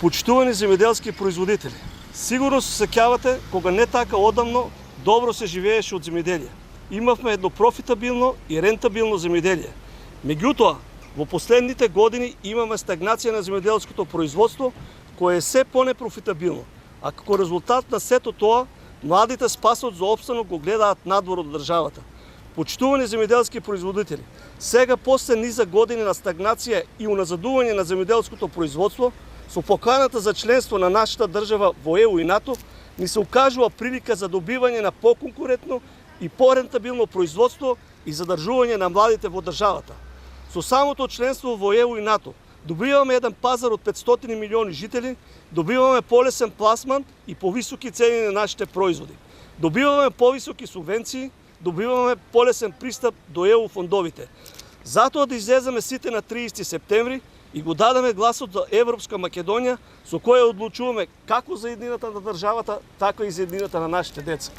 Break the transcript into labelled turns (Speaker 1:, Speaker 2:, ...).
Speaker 1: Почитувани земеделски производители, сигурно се сеќавате кога не така одамно добро се живееше од земеделие. Имавме едно профитабилно и рентабилно земеделие. Меѓутоа, во последните години имаме стагнација на земеделското производство, кое е се понепрофитабилно. А како резултат на сето тоа, младите спасот за опстанок го гледаат надвор од државата. Почитувани земеделски производители, сега после низа години на стагнација и уназадување на земеделското производство, со поканата за членство на нашата држава во ЕУ и НАТО, ни се укажува прилика за добивање на поконкурентно и порентабилно производство и задржување на младите во државата. Со самото членство во ЕУ и НАТО добиваме еден пазар од 500 милиони жители, добиваме полесен пласман и повисоки цени на нашите производи. Добиваме повисоки субвенции, добиваме полесен пристап до ЕУ фондовите. Затоа да излеземе сите на 30 септември и го дадеме гласот за Европска Македонија, со која одлучуваме како за еднината на државата, така и за еднината на нашите деца.